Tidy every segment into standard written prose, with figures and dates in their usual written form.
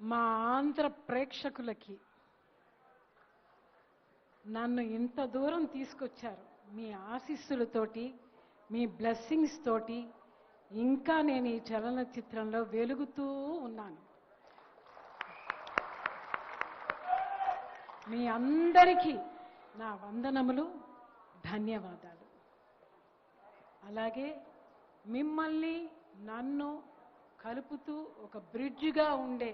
మా ఆంధ్ర ప్రేక్షకులకి నన్ను ఇంత దూరం తీసుకొచ్చారు మీ ఆశీస్సులతోటి, మీ బ్లెస్సింగ్స్ తోటి. ఇంకా నేను ఈ చలనచిత్రంలో వెలుగుతూ ఉన్నాను. మీ అందరికీ నా వందనములు, ధన్యవాదాలు. అలాగే మిమ్మల్ని నన్ను కలుపుతూ ఒక బ్రిడ్జిగా ఉండే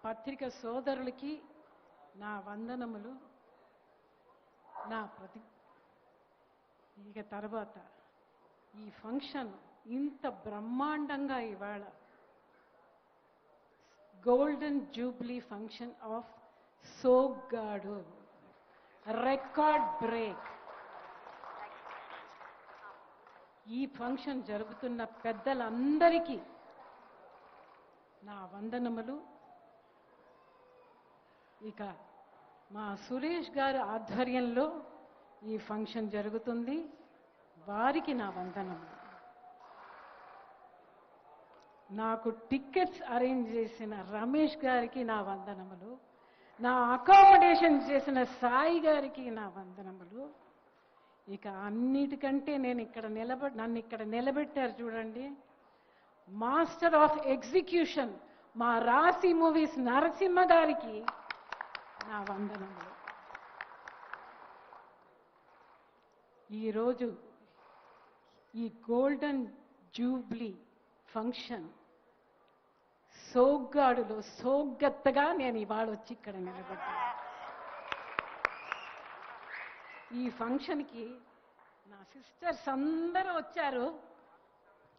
పత్రిక సోదరులకి నా వందనములు. ఇక తర్వాత ఈ ఫంక్షన్ ఇంత బ్రహ్మాండంగా ఇవాళ golden jubilee function of Soggadu, record break. ఈ ఫంక్షన్ జరుగుతున్న పెద్దలందరికీ నా వందనములు. ఇక మా సురేష్ గారి ఆధ్వర్యంలో ఈ ఫంక్షన్ జరుగుతుంది, వారికి నా వందనములు. నాకు టికెట్స్ అరేంజ్ చేసిన రమేష్ గారికి నా వందనములు. నా అకామిడేషన్ చేసిన సాయి గారికి నా వందనములు. ఇక అన్నిటికంటే నన్ను ఇక్కడ నిలబెట్టారు చూడండి, మాస్టర్ ఆఫ్ ఎగ్జిక్యూషన్ మా రాశి మూవీస్ నరసింహ గారికి నా వందనములు. ఈరోజు ఈ గోల్డెన్ జూబ్లీ ఫంక్షన్ సోగ్గాడులో సోగ్గత్తగా నేను ఇవాళ వచ్చి ఇక్కడ నిలబడ్డాను. ఈ ఫంక్షన్కి నా సిస్టర్స్ అందరూ వచ్చారు,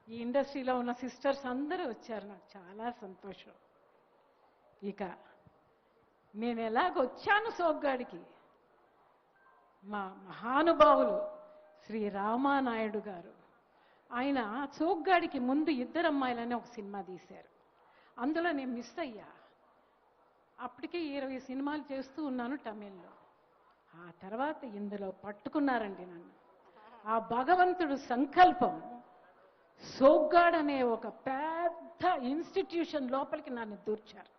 ఈ ఇండస్ట్రీలో ఉన్న సిస్టర్స్ అందరూ వచ్చారు. నాకు చాలా సంతోషం. ఇక నేను ఎలాగొచ్చాను సోగ్గాడికి, మా మహానుభావులు శ్రీ రామానాయుడు గారు, ఆయన సోగ్గాడికి ముందు ఇద్దరు అమ్మాయిలని ఒక సినిమా తీశారు. అందులో నేను మిస్ అయ్యా. అప్పటికే 20 సినిమాలు చేస్తూ ఉన్నాను తమిళ్లో. ఆ తర్వాత ఇందులో పట్టుకున్నారండి నన్ను. ఆ భగవంతుడు సంకల్పం, సోగ్గాడ్ అనే ఒక పెద్ద ఇన్స్టిట్యూషన్ లోపలికి నన్ను దూర్చారు.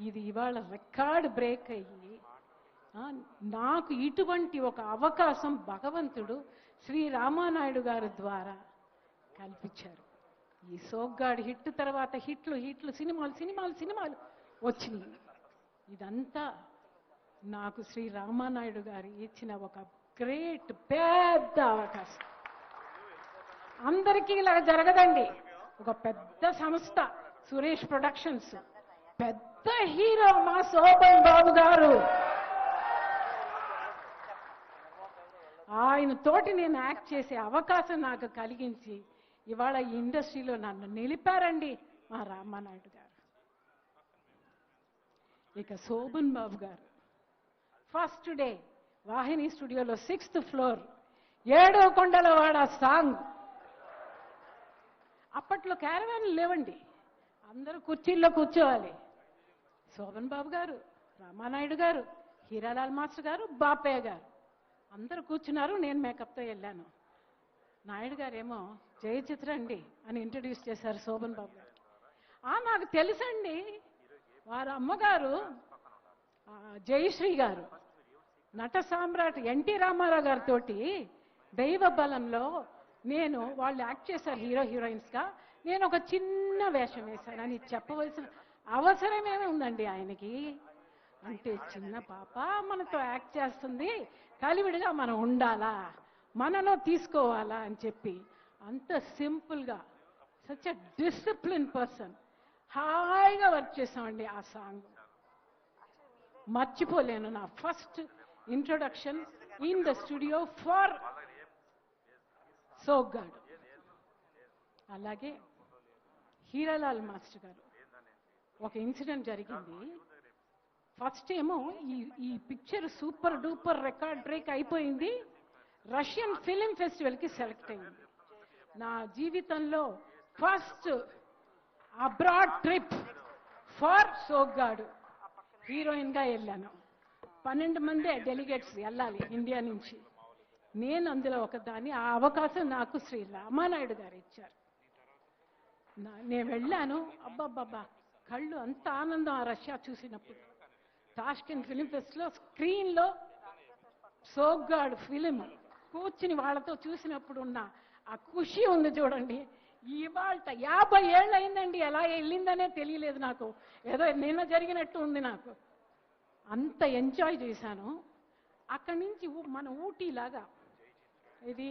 ఇది ఇవాళ రికార్డ్ బ్రేక్ అయ్యి నాకు ఇటువంటి ఒక అవకాశం భగవంతుడు శ్రీ రామానాయుడు గారి ద్వారా కల్పించారు. ఈ సోగ్గాడ్ హిట్ తర్వాత హిట్లు సినిమాలు వచ్చినాయి. ఇదంతా నాకు శ్రీ రామానాయుడు గారు ఇచ్చిన ఒక గ్రేట్ పెద్ద అవకాశం. అందరికీ ఇలా జరగదండి. ఒక పెద్ద సంస్థ సురేష్ ప్రొడక్షన్స్, పెద్ద హీరో మా శోభన్ బాబు గారు, ఆయన తోటి నేను యాక్ట్ చేసే అవకాశం నాకు కలిగించి ఇవాళ ఈ ఇండస్ట్రీలో నన్ను నిలిపారండి మా రామానాయుడు గారు. ఇక శోభన్ బాబు గారు ఫస్ట్ డే వాహిని స్టూడియోలో 6th ఫ్లోర్ 7వ కొండలవాడ సాంగ్. అప్పట్లో క్యారవాన్లు లేవండి, అందరూ కుర్చీల్లో కూర్చోవాలి. శోభన్ బాబు గారు, రామానాయుడు గారు, హీరాలాల్ మాస్టర్ గారు, బాపయ్య గారు అందరూ కూర్చున్నారు. నేను మేకప్తో వెళ్ళాను. నాయుడు గారేమో జయచిత్ర అండి అని ఇంట్రడ్యూస్ చేశారు శోభన్ బాబు గారు. నాకు తెలుసండి, వారి అమ్మగారు జయశ్రీ గారు నట సామ్రాట్ ఎన్టీ రామారావు గారితో దైవ బలంలో వాళ్ళు యాక్ట్ చేశారు హీరోయిన్స్గా. నేను ఒక చిన్న వేషం వేశాను అని చెప్పవలసిన అవసరమేమి ఉందండి ఆయనకి. అంటే చిన్న పాప మనతో యాక్ట్ చేస్తుంది, కలివిడిగా మనం ఉండాలా, మనలో తీసుకోవాలా అని చెప్పి అంత సింపుల్గా సచ్ ఎ డిసిప్లిన్ పర్సన్ హాయిగా వర్క్ చేసామండి. ఆ సాంగ్ మర్చిపోలేను. నా first introduction in the studio for Soggadu. అలాగే హీరాలాల్ మాస్టర్ గారు ఒక ఇన్సిడెంట్ జరిగింది. ఫస్ట్ ఏమో ఈ picture super duper record break అయిపోయింది, రష్యన్ ఫిలిం ఫెస్టివల్కి సెలెక్ట్ అయింది. నా జీవితంలో ఫస్ట్ అబ్రాడ్ ట్రిప్ ఫర్ సోగ్గాడు హీరోయిన్గా వెళ్ళాను. 12 మంది డెలిగేట్స్ వెళ్ళాలి ఇండియా నుంచి. నేను అందులో ఒకదాన్ని. ఆ అవకాశం నాకు శ్రీ రామానాయుడు గారు ఇచ్చారు. నేను వెళ్ళాను. అబ్బాబ్బా కళ్ళు అంత ఆనందం ఆ రష్యా చూసినప్పుడు. తాష్కెంట్ ఫిలిం ఫెస్ట్లో స్క్రీన్లో సోగ్గాడు ఫిలిం కూర్చుని వాళ్ళతో చూసినప్పుడు ఉన్న ఆ ఖుషి ఉంది చూడండి. ఇవాళ 50 ఏళ్ళు అయిందండి, ఎలా వెళ్ళిందనే తెలియలేదు నాకు. ఏదో నిన్న జరిగినట్టు ఉంది నాకు. అంత ఎంజాయ్ చేశాను. అక్కడి నుంచి మన ఊటీలాగా ఇది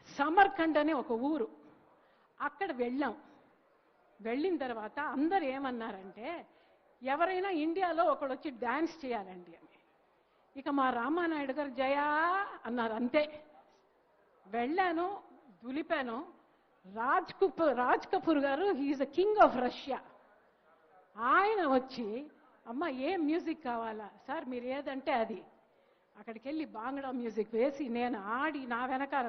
సమర్కండ్ అనే ఒక ఊరు, అక్కడ వెళ్ళాం. వెళ్ళిన తర్వాత అందరు ఏమన్నారంటే, ఎవరైనా ఇండియాలో ఒకడు వచ్చి డ్యాన్స్ చేయాలండి అని. ఇక మా రామానాయుడు గారు జయా అన్నారు, అంతే. వెళ్ళాను, దులిపాను. రాజ్ కపూర్ గారు, he is the king of Russia. ఆయన వచ్చి, అమ్మ ఏం మ్యూజిక్ కావాలా సార్, మీరు ఏదంటే అది. అక్కడికి వెళ్ళి బాంగ్డా మ్యూజిక్ వేసి నేను ఆడి, నా వెనకాల